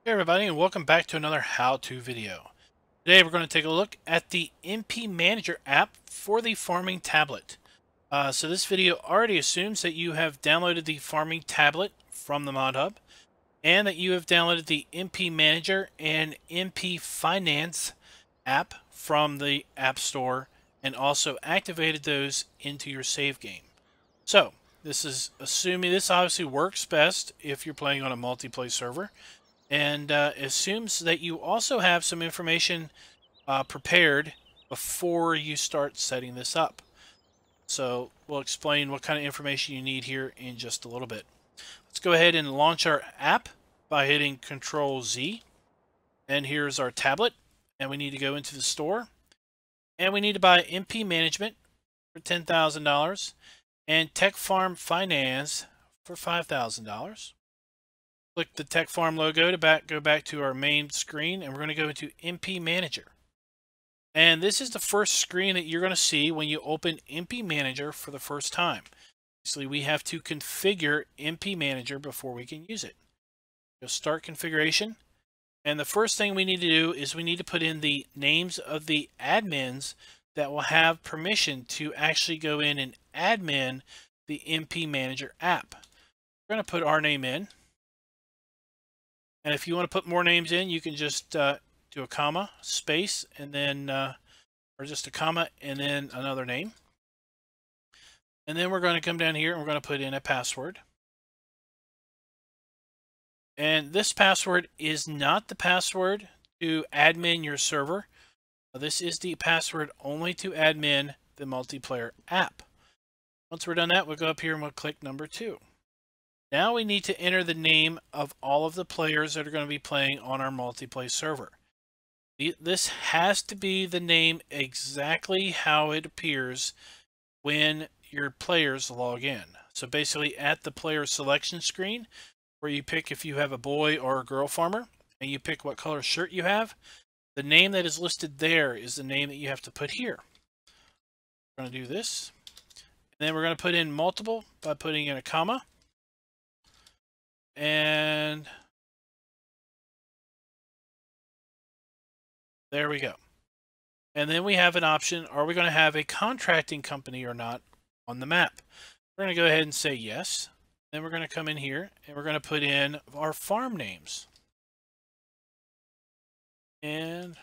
Hey everybody, and welcome back to another how-to video. Today we're going to take a look at the MP Manager app for the farming tablet. So this video already assumes that you have downloaded the farming tablet from the Mod Hub and that you have downloaded the MP Manager and MP Finance app from the App Store and also activated those into your save game. So this is assuming this obviously works best if you're playing on a multiplayer server, and assumes that you also have some information prepared before you start setting this up. So we'll explain what kind of information you need here in just a little bit. Let's go ahead and launch our app by hitting Control Z. And here's our tablet. And we need to go into the store. And we need to buy MP Management for $10,000 and Tech Farm Finance for $5,000. Click the Tech Farm logo to go back to our main screen, and we're going to go into MP Manager. And this is the first screen that you're going to see when you open MP Manager for the first time. Obviously, we have to configure MP Manager before we can use it. Go Start Configuration. And the first thing we need to do is we need to put in the names of the admins that will have permission to actually go in and admin the MP Manager app. We're going to put our name in. And if you want to put more names in, you can just do a comma, space, and then, or just a comma, and then another name. And then we're going to come down here and we're going to put in a password. And this password is not the password to admin your server. This is the password only to admin the multiplayer app. Once we're done that, we'll go up here and we'll click number 2. Now we need to enter the name of all of the players that are going to be playing on our multiplayer server. This has to be the name exactly how it appears when your players log in. So basically at the player selection screen, where you pick if you have a boy or a girl farmer, and you pick what color shirt you have, the name that is listed there is the name that you have to put here. We're going to do this. And then we're going to put in multiple by putting in a comma. And there we go. And then we have an option, are we going to have a contracting company or not on the map? We're going to go ahead and say yes. Then we're going to come in here and we're going to put in our farm names. And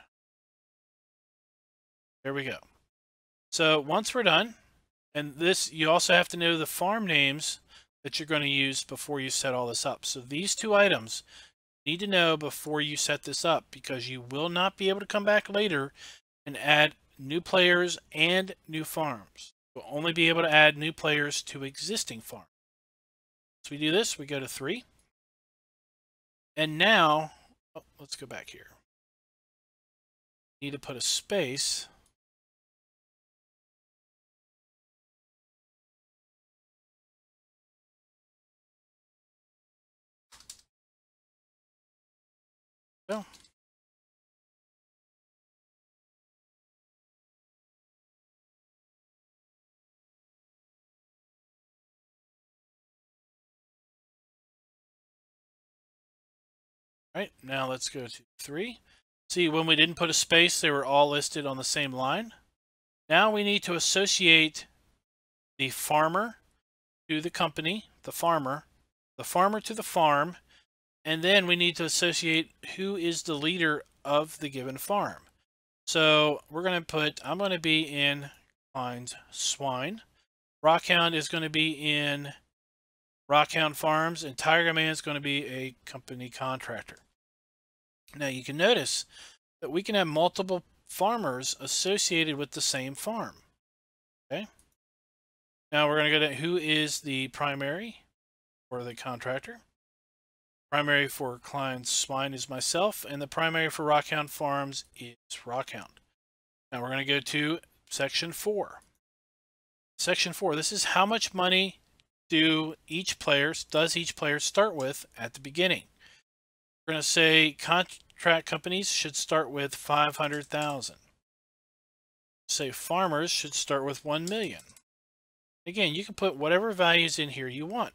there we go. So once we're done, and this, you also have to know the farm names that you're going to use before you set all this up. So these two items you need to know before you set this up, because you will not be able to come back later and add new players and new farms. You'll only be able to add new players to existing farms. So we do this, we go to 3. And now, let's go back here. Need to put a space. Go. All right, now let's go to 3. See, when we didn't put a space, they were all listed on the same line. Now we need to associate the farmer to the company, the farmer to the farm, and then we need to associate who is the leader of the given farm. So we're going to put, I'm going to be in Klein's Swine. Rockhound is going to be in Rockhound Farms, and Tiger Man is going to be a company contractor. Now you can notice that we can have multiple farmers associated with the same farm. Okay. Now we're going to go to who is the primary for the contractor. Primary for Klein's Swine is myself, and the primary for Rockhound Farms is Rockhound. Now we're going to go to section 4. Section 4, this is how much money does each player start with at the beginning. We're going to say contract companies should start with 500,000. Say farmers should start with 1 million. Again, you can put whatever values in here you want.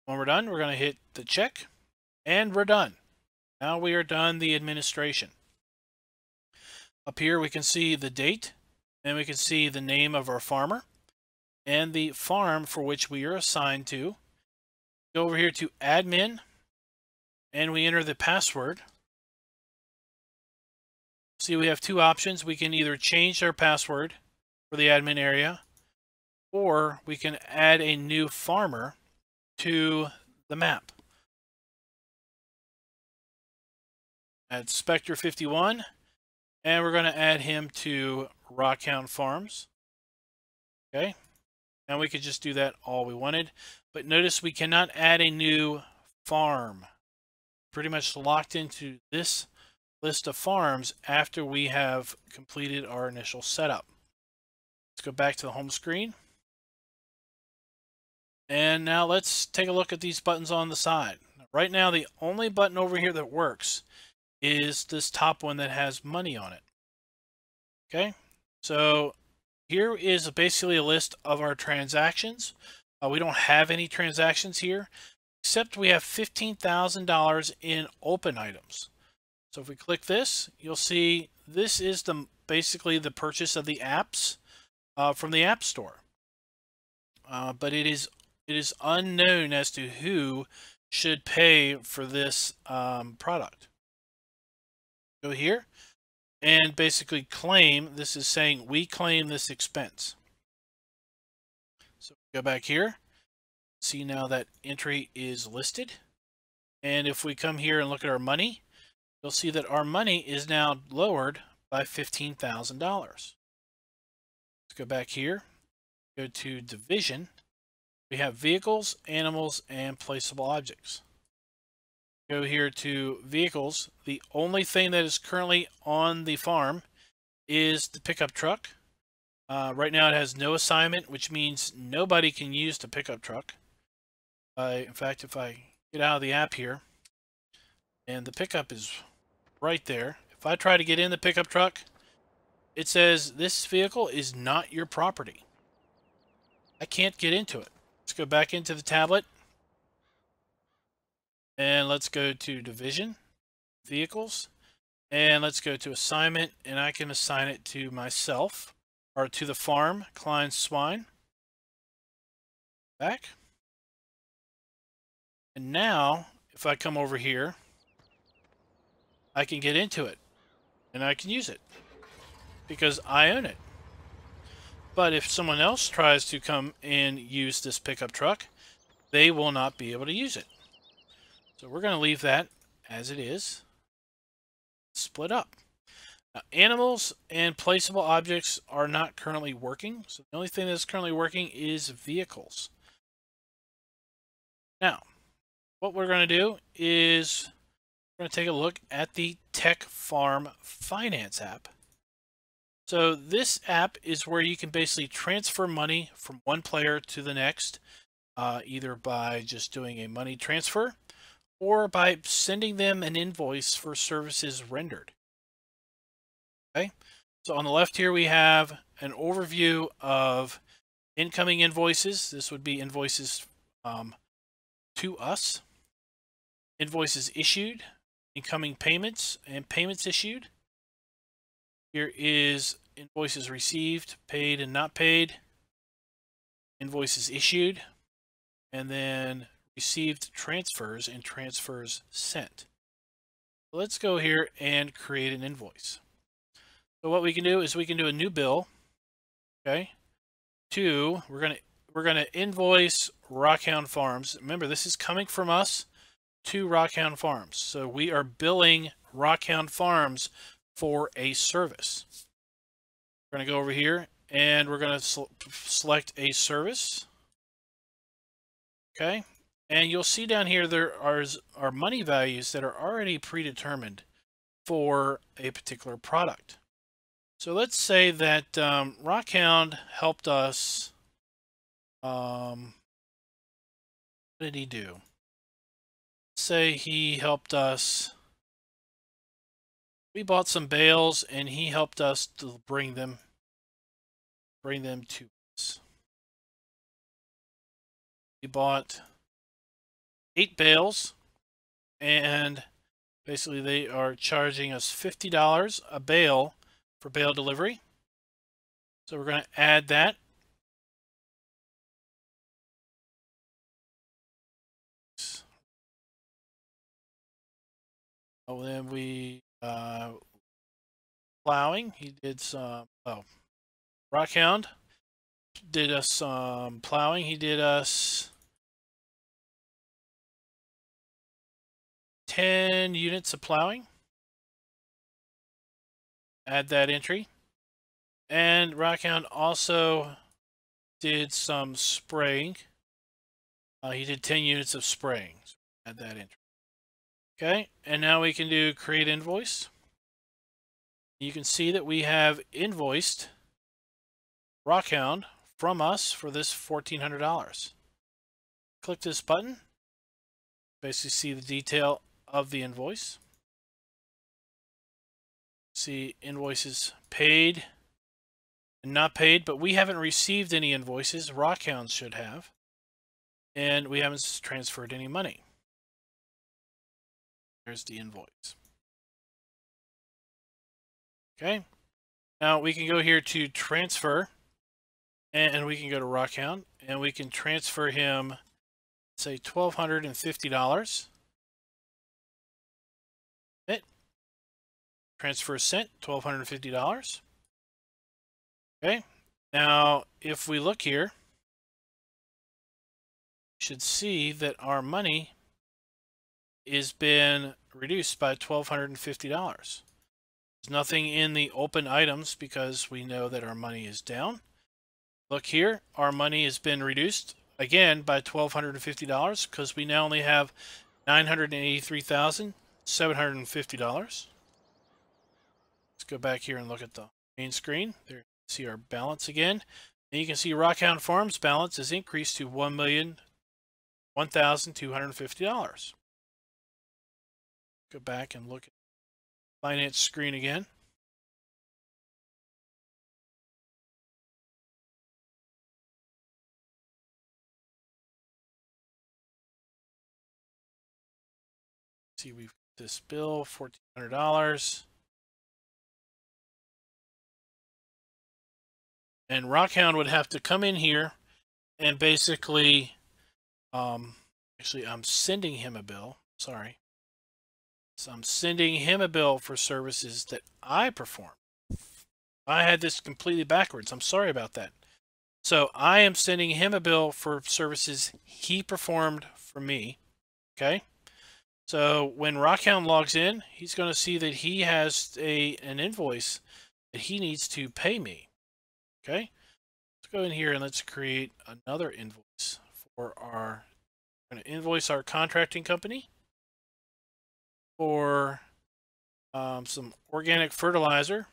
When we're done, we're going to hit the check, and we're done. Now we are done the administration. Up here we can see the date, and we can see the name of our farmer and the farm for which we are assigned to. Go over here to admin, and we enter the password. See, we have two options. We can either change our password for the admin area, or we can add a new farmer to the map. Add Spectre 51, and we're going to add him to Rockhound Farms. Okay, and we could just do that all we wanted, but notice we cannot add a new farm. Pretty much locked into this list of farms after we have completed our initial setup. Let's go back to the home screen. And now let's take a look at these buttons on the side. Right now, the only button over here that works is this top one that has money on it. Okay, so here is basically a list of our transactions. We don't have any transactions here, except we have $15,000 in open items. So if we click this, you'll see this is basically the purchase of the apps from the App Store. But it is unknown as to who should pay for this product. Go here and basically claim. This is saying we claim this expense. So go back here. See now that entry is listed. And if we come here and look at our money, you'll see that our money is now lowered by $15,000. Let's go back here. Go to division. We have vehicles, animals, and placeable objects. Go here to vehicles. The only thing that is currently on the farm is the pickup truck. Right now it has no assignment, which means nobody can use the pickup truck. In fact, if I get out of the app here, and the pickup is right there. If I try to get in the pickup truck, it says this vehicle is not your property. I can't get into it. Let's go back into the tablet. And let's go to division, vehicles, and let's go to assignment, and I can assign it to myself, or to the farm, Klein Swine. Back. And now, if I come over here, I can get into it, and I can use it, because I own it. But if someone else tries to come and use this pickup truck, they will not be able to use it. So we're going to leave that as it is. Split up. Now, animals and placeable objects are not currently working. So the only thing that's currently working is vehicles. Now, what we're going to do is we're going to take a look at the Tech Farm Finance app. So this app is where you can basically transfer money from one player to the next, either by just doing a money transfer or by sending them an invoice for services rendered. Okay, so on the left here we have an overview of incoming invoices. This would be invoices to us, invoices issued, incoming payments, and payments issued. Here is invoices received, paid, and not paid, invoices issued, and then received transfers and transfers sent. Let's go here and create an invoice. So what we can do is we can do a new bill. Okay. We're gonna invoice Rockhound Farms. Remember, this is coming from us to Rockhound Farms. So we are billing Rockhound Farms for a service. We're gonna go over here and we're gonna select a service. Okay. And you'll see down here there are money values that are already predetermined for a particular product. So let's say that Rockhound helped us. What did he do? Let's say he helped us. We bought some bales and he helped us to bring them to us. We bought 8 bales, and Basically, they are charging us $50 a bale for bale delivery. So we're going to add that. Oh, then we plowing. He did some. Oh, Rockhound did us some plowing. He did us 10 units of plowing. Add that entry. And Rockhound also did some spraying. He did 10 units of spraying. So add that entry. Okay, and now we can do create invoice. You can see that we have invoiced Rockhound from us for this $1,400. Click this button. Basically see the detail of the invoice. See invoices paid and not paid, but we haven't received any invoices. Rockhound should have. And we haven't transferred any money. There's the invoice. Okay. Now we can go here to transfer, and we can go to Rockhound, and we can transfer him, say, $1,250. Transfer sent, $1,250. Okay. Now, if we look here, you should see that our money is been reduced by $1,250. There's nothing in the open items because we know that our money is down. Look here, our money has been reduced again by $1,250 because we now only have $983,750. Let's go back here and look at the main screen. There you can see our balance again. And you can see Rockhound Farms balance is increased to $1,001,250. Go back and look at the finance screen again. See, we've got this bill, $1,400. And Rockhound would have to come in here and basically, actually, I'm sending him a bill. Sorry. So I'm sending him a bill for services that I perform. I had this completely backwards. I'm sorry about that. So I am sending him a bill for services he performed for me. Okay. So when Rockhound logs in, he's going to see that he has an invoice that he needs to pay me. Okay. Let's go in here and let's create another invoice for our, we're going to invoice our contracting company for some organic fertilizer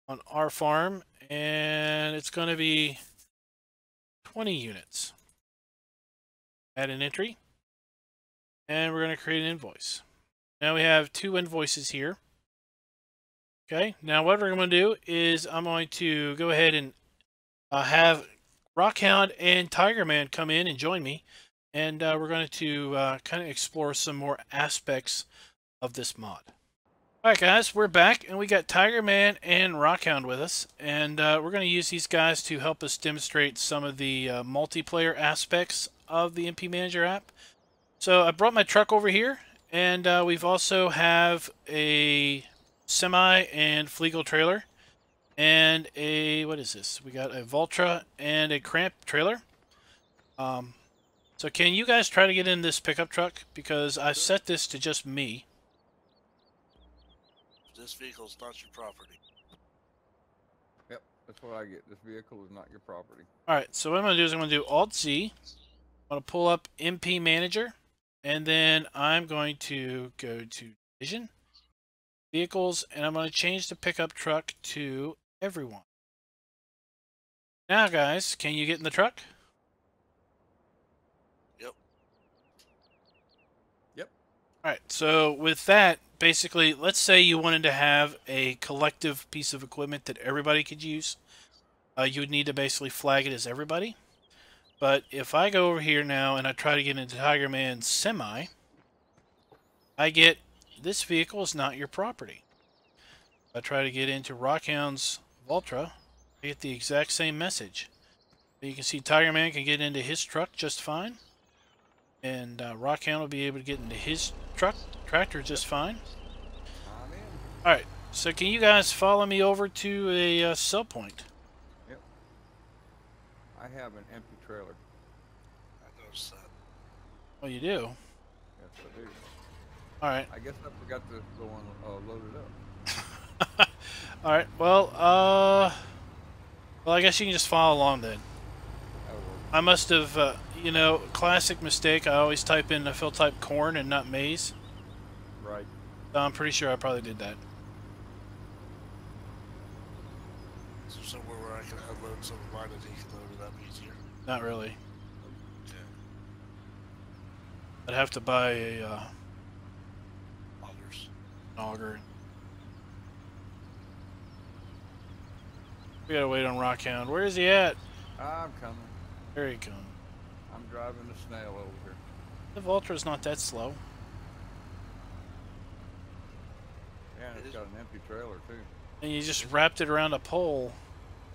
on our farm, and it's going to be 20 units. Add an entry, and we're going to create an invoice. Now we have 2 invoices here. Okay, now what we're going to do is I'm going to go ahead and have Rockhound and Tigerman come in and join me, and we're going to kind of explore some more aspects of this mod. Alright guys, we're back, and we got Tigerman and Rockhound with us, and we're going to use these guys to help us demonstrate some of the multiplayer aspects of the MP Manager app. So I brought my truck over here, and we've also have a semi and Fleagle trailer, and a, what is this? We got a Voltra and a Cramp trailer. So can you guys try to get in this pickup truck? Because I've set this to just me. This vehicle is not your property. Yep, that's what I get. This vehicle is not your property. Alright, so what I'm going to do is I'm going to do Alt-Z. I'm going to pull up MP Manager, and then I'm going to go to Division, Vehicles, and I'm going to change the pickup truck to Everyone. Now guys, can you get in the truck? Yep. Alright, so with that, basically, let's say you wanted to have a collective piece of equipment that everybody could use. You would need to basically flag it as everybody. But if I go over here now and I try to get into Tigerman's semi, I get this vehicle is not your property. If I try to get into Rockhound's Valtra, I get the exact same message. You can see Tiger Man can get into his truck just fine, and Rockhound will be able to get into his tractor just fine. I'm in. Alright, so can you guys follow me over to a sell point? Yep. I have an empty trailer. I noticed that. Oh, you do? Yes, I do. Alright. I guess I forgot to go on load it up. Alright, well, I guess you can just follow along then. That'll work. I must have, you know, classic mistake. I always type in fill type corn and not maize. Right. So I'm pretty sure I probably did that. So somewhere where I can unload some of mine and he can load it up easier. Not really. Okay. I'd have to buy a Augers. auger. We gotta wait on Rockhound. Where is he at? I'm coming. There he comes. I'm driving the snail over here. The Valtra's not that slow. Yeah, and it's got an empty trailer too. And you just wrapped it around a pole.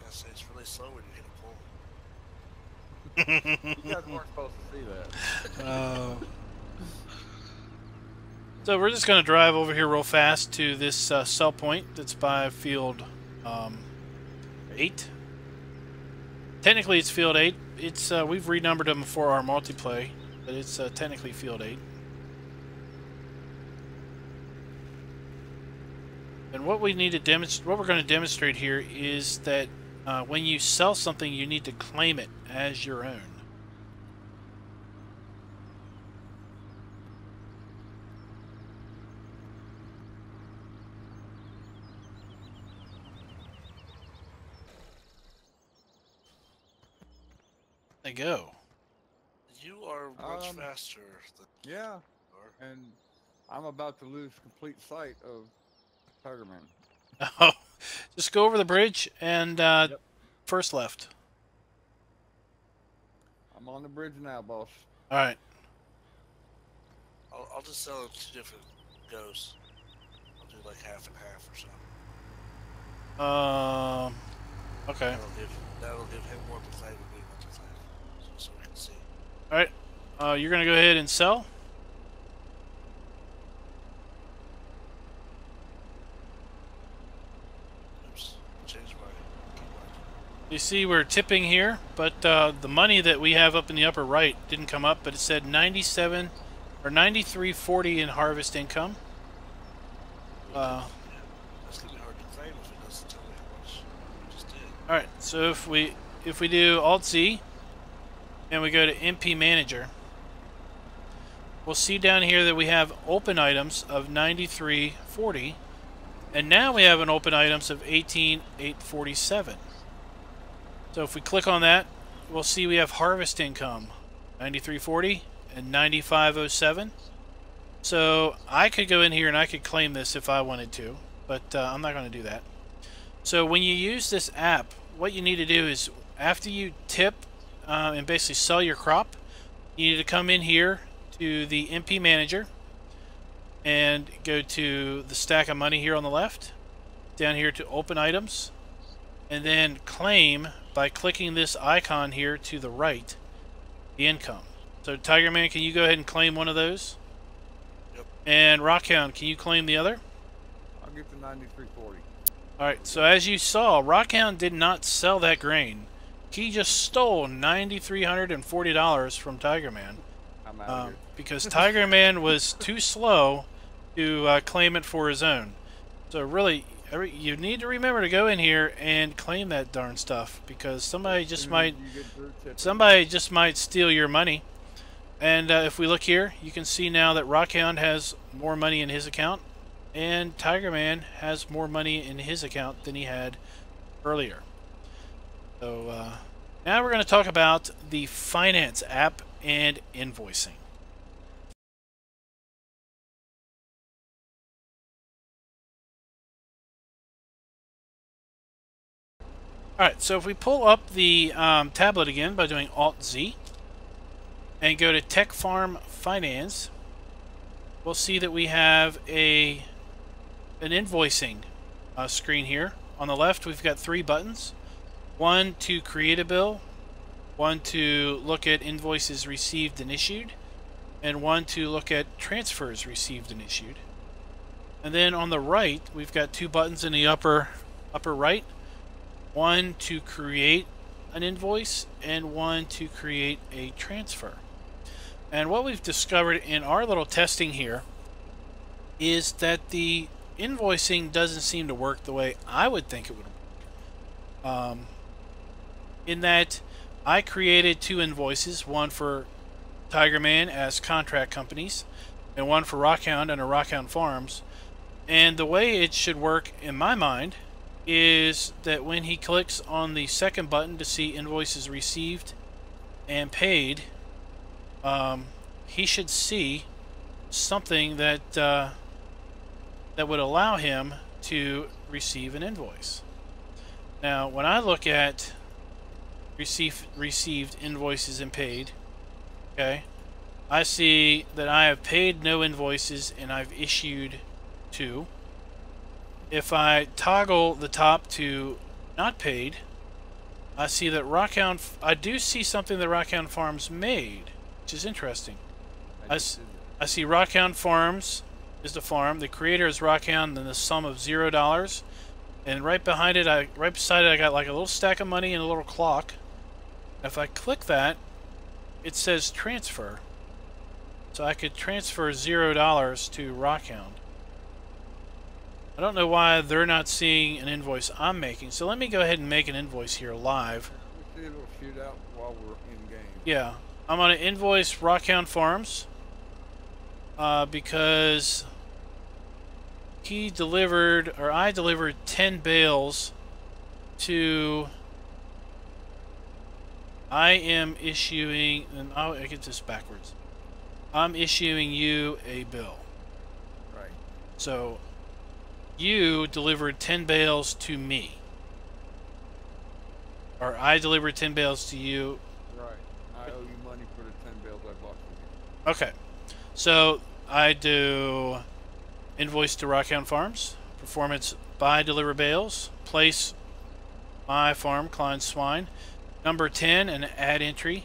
Yeah, so it's really slow when you hit a pole. You guys weren't supposed to see that. So we're just going to drive over here real fast to this sell point that's by field 8. Technically it's field 8. It's we've renumbered them for our multiplay, but it's technically field 8. And what we need to demonstrate, what we're going to demonstrate here is that when you sell something, you need to claim it as your own. They go. You are much Um, faster than Yeah, you are. and I'm about to lose complete sight of Tiger Man. Oh, just go over the bridge and Yep. first left. I'm on the bridge now, boss. All right. I'll just sell it to different goes. I'll do like half and half or something. Okay. That'll give him one to claim and me one to claim. So we can see. All right. You're gonna go ahead and sell. Oops. Changed my keyboard. You see, we're tipping here, but the money that we have up in the upper right didn't come up, but it said 97 or 93.40 in harvest income. Yeah, that's gonna be hard to claim if it doesn't tell me how much we just did. All right. So if we do Alt Z and we go to MP Manager, we'll see down here that we have open items of 93.40, and now we have an open items of 18,847. So if we click on that, we'll see we have harvest income 93.40 and 95.07. So I could go in here and I could claim this if I wanted to, but I'm not going to do that. So when you use this app, what you need to do is after you tip and basically sell your crop, you need to come in here to the MP Manager and go to the stack of money here on the left, down here to open items, and then claim by clicking this icon here to the right, the income. So Tiger Man, can you go ahead and claim one of those? Yep. And Rockhound, can you claim the other? I'll get to 93.40. Alright, so as you saw, Rockhound did not sell that grain. He just stole $9,340 from Tiger Man. I'm out of here. Because Tiger Man was too slow to claim it for his own. So really, you need to remember to go in here and claim that darn stuff, because somebody just might steal your money. And if we look here, you can see now that Rockhound has more money in his account, and Tiger Man has more money in his account than he had earlier. So now we're going to talk about the finance app and invoicing. Alright, so if we pull up the tablet again by doing Alt-Z and go to Tech Farm Finance, we'll see that we have an invoicing screen here. On the left, we've got 3 buttons. One to create a bill, one to look at invoices received and issued, and one to look at transfers received and issued. And then on the right, we've got 2 buttons in the upper right. One to create an invoice and one to create a transfer. And what we've discovered in our little testing here is that the invoicing doesn't seem to work the way I would think it would work. In that I created 2 invoices, one for Tiger Man as contract companies and one for Rockhound under Rockhound Farms. And the way it should work in my mind is that when he clicks on the second button to see invoices received and paid, he should see something that that would allow him to receive an invoice. Now, when I look at received invoices and paid, okay, I see that I have paid no invoices and I've issued 2. If I toggle the top to not paid, I see that I do see something that Rockhound Farms made, which is interesting. I see Rockhound Farms is the farm, the creator is Rockhound, and the sum of $0. And right behind it, right beside it, I got like a little stack of money and a little clock. If I click that, it says transfer. So I could transfer $0 to Rockhound. I don't know why they're not seeing an invoice I'm making. So let me go ahead and make an invoice here live. We see a little shootout while we're in game. Yeah, I'm on an invoice Rockhound Farms because he delivered, or I delivered 10 bales to. I am issuing, and I get this backwards. I'm issuing you a bill. Right. So you delivered 10 bales to me. Or I delivered 10 bales to you. Right. I owe you money for the 10 bales I bought from you. Okay. So I do invoice to Rockhound Farms, performance buy deliver bales, place my farm, Klein Swine, number 10, and add entry.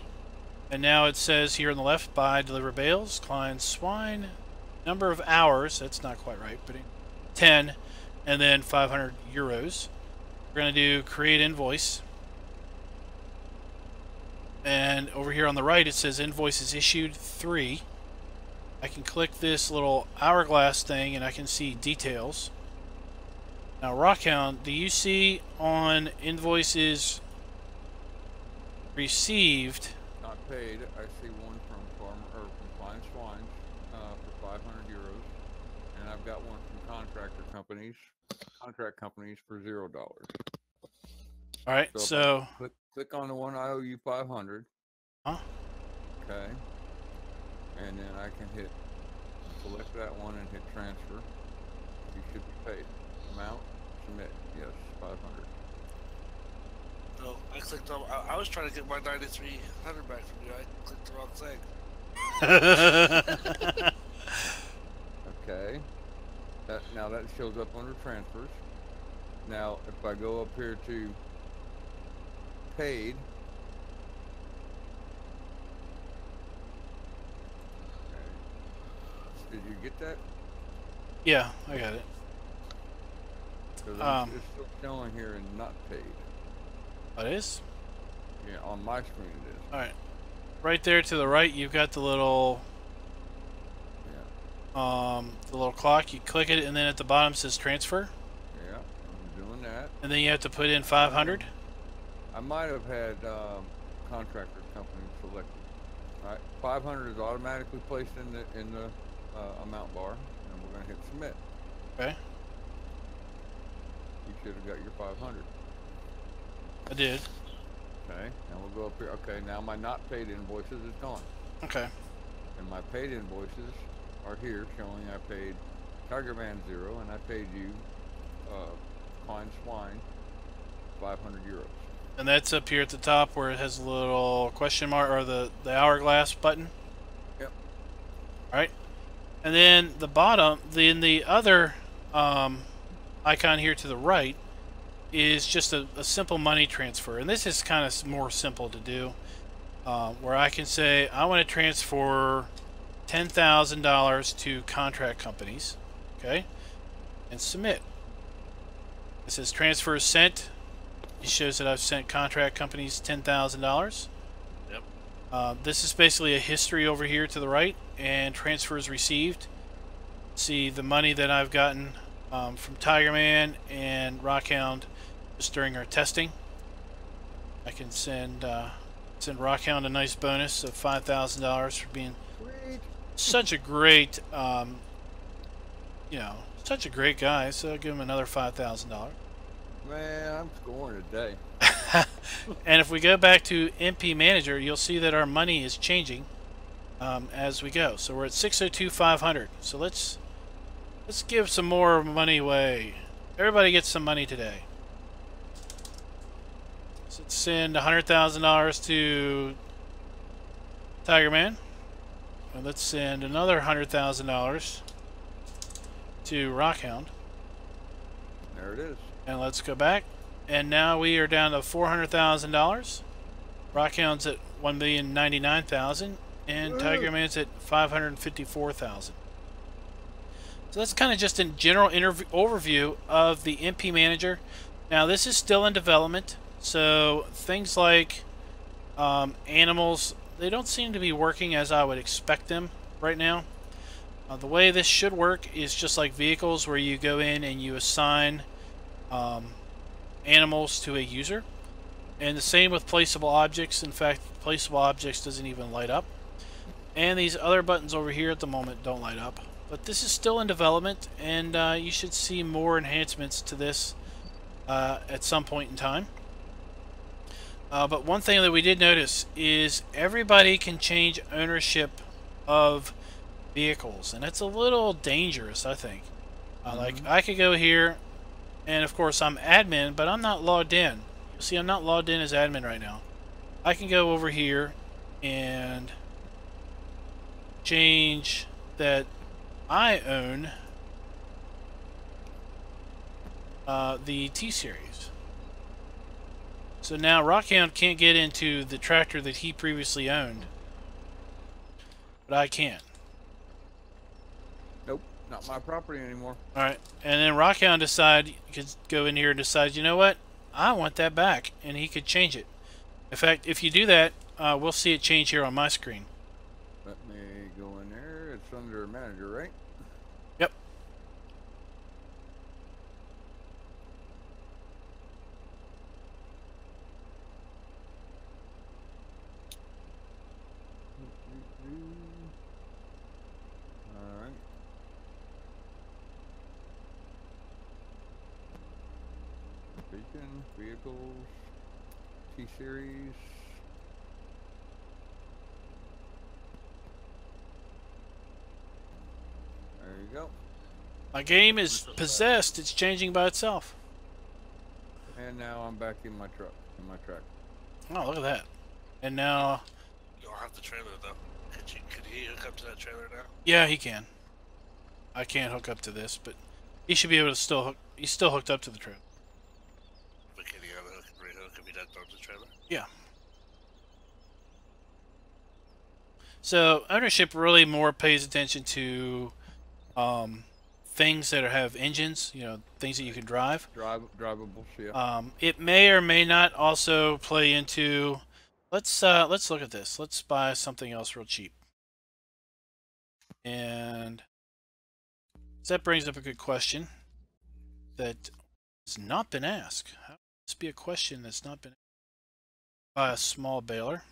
And now it says here on the left, buy deliver bales, Klein Swine, number of hours, that's not quite right, but 10, and then 500 euros. We're going to do create invoice. And over here on the right, it says invoices issued 3. I can click this little hourglass thing and I can see details. Now, Rockhound, do you see on invoices received? Not paid. I see one from Farmer or from Klein Swine for 500 euros, and I've got one from contract companies for $0. All right, so click on the one I owe you 500. Huh? Okay. And then I can select that one and hit transfer. You should be paid. Amount, submit. Yes, 500. No, I clicked on. I was trying to get my 9,300 back from you. I clicked the wrong thing. Okay. Now that shows up under transfers. Now, if I go up here to paid. Did you get that? yeah, I got it. Because it's still showing here and not paid. What is? Yeah, on my screen it is. All right, right there to the right, you've got the little, the little clock. You click it, and then at the bottom it says transfer. Yeah, I'm doing that. And then you have to put in 500. I might have had contractor company selected. All right, 500 is automatically placed in the amount bar, and we're gonna hit submit. Okay. You should have got your 500. I did. Okay, now we'll go up here. Okay, now my not paid invoices is gone. Okay. And my paid invoices are here showing I paid Tiger Man 0 and I paid you Klein Swine 500 euros. And that's up here at the top where it has a little question mark or the hourglass button. Yep. All right. And then the bottom, the other icon here to the right is just a simple money transfer. And this is kind of more simple to do, where I can say I want to transfer $10,000 to contract companies, okay, and submit. It says transfer sent. It shows that I've sent contract companies $10,000. Yep. This is basically a history over here to the right, and transfers received. See the money that I've gotten from Tiger Man and Rockhound just during our testing. I can send Rockhound a nice bonus of $5,000 for being such a great, such a great guy. So I'll give him another $5,000. Man, I'm scoring today. And if we go back to MP Manager, you'll see that our money is changing as we go. So we're at 602,500. So let's give some more money away. Everybody gets some money today. So let's send $100,000 to Tiger Man. And let's send another $100,000 to Rockhound. There it is. And let's go back. And now we are down to $400,000. Rockhound's at $1,099,000, and Tiger Man's at $554,000. So that's kind of just a general overview of the MP Manager. Now this is still in development, so things like animals, they don't seem to be working as I would expect them right now. The way this should work is just like vehicles, where you go in and you assign animals to a user, and the same with placeable objects. In fact, placeable objects doesn't even light up, and these other buttons over here at the moment don't light up. But this is still in development, and you should see more enhancements to this at some point in time. But one thing that we did notice is everybody can change ownership of vehicles, and it's a little dangerous, I think. Like, I could go here, and of course I'm admin, but I'm not logged in. You see, I'm not logged in as admin right now. I can go over here and change that I own the T-Series. So now Rockhound can't get into the tractor that he previously owned, but I can. Nope, not my property anymore. Alright, and then Rockhound could go in here and decide, you know what, I want that back, and he could change it. In fact, if you do that, we'll see it change here on my screen. Let me go in there. It's under manager, right? Yep. Alright. Beacon, vehicles, T-Series. There you go. My game is possessed. It's changing by itself. And now I'm back in my truck, tractor. Oh, look at that. And now... You don't have the trailer though. Could he hook up to that trailer now? Yeah, he can. I can't hook up to this, but he should be able to still hook... He's still hooked up to the trailer. But can he unhook and rehook if he doesn't own the trailer? Yeah. So ownership really more pays attention to things that have engines, you know, things that you can drive. Drivable, yeah. It may or may not also play into. Let's look at this. Let's buy something else real cheap. And that brings up a good question that has not been asked. How would this be a question that's not been asked? Buy a small baler.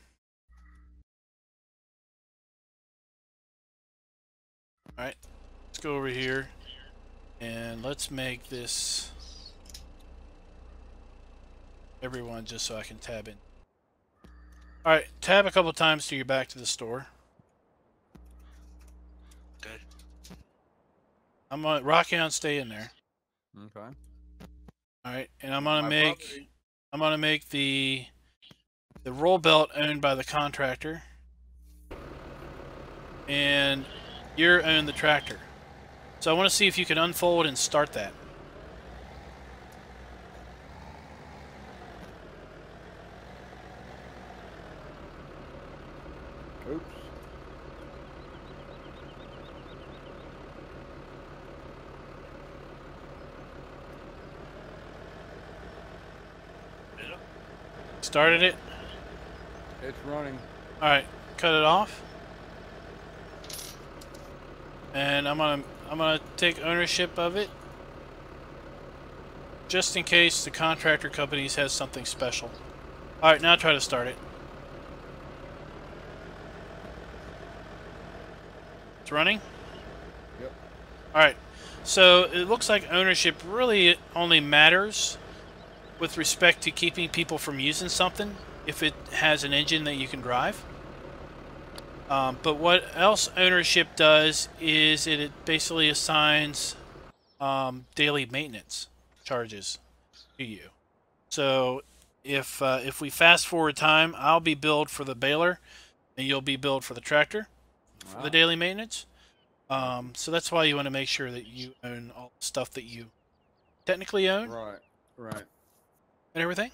Alright, let's go over here and let's make this everyone just so I can tab in. Alright, tab a couple times till you're back to the store. Okay. I'm gonna Rockhound stay in there. Okay. Alright, and I'm gonna make the roll belt owned by the contractor. And You own the tractor. So I want to see if you can unfold and start that. Oops. Yeah. Started it. It's running. All right, cut it off. And I'm gonna take ownership of it, just in case the contractor companies has something special. All right, now try to start it. It's running. Yep. All right, so it looks like ownership really only matters with respect to keeping people from using something if it has an engine that you can drive. But what else ownership does is it basically assigns daily maintenance charges to you. So if we fast forward time, I'll be billed for the baler, and you'll be billed for the tractor for the daily maintenance. So that's why you want to make sure that you own all the stuff that you technically own. Right. Right. And everything.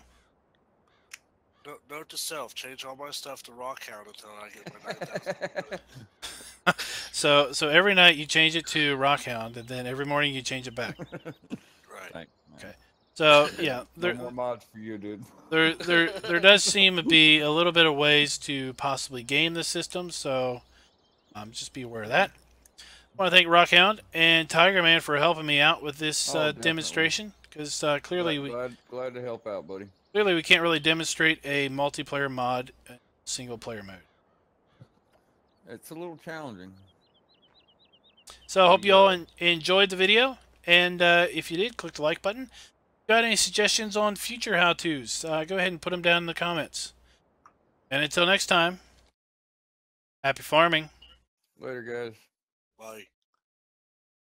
Note to self: change all my stuff to Rockhound until I get my 9,000. So every night you change it to Rockhound, and then every morning you change it back. Right. Thanks, man. Okay. So yeah, No more mods for you, dude. there does seem to be a little bit of ways to possibly game the system, so just be aware of that. I want to thank Rockhound and Tiger Man for helping me out with this demonstration, because clearly glad to help out, buddy. Clearly we can't really demonstrate a multiplayer mod in single player mode. It's a little challenging. So I hope you all enjoyed the video, and if you did, click the like button. If you got any suggestions on future how-tos, go ahead and put them down in the comments. And until next time, happy farming. Later, guys. Bye.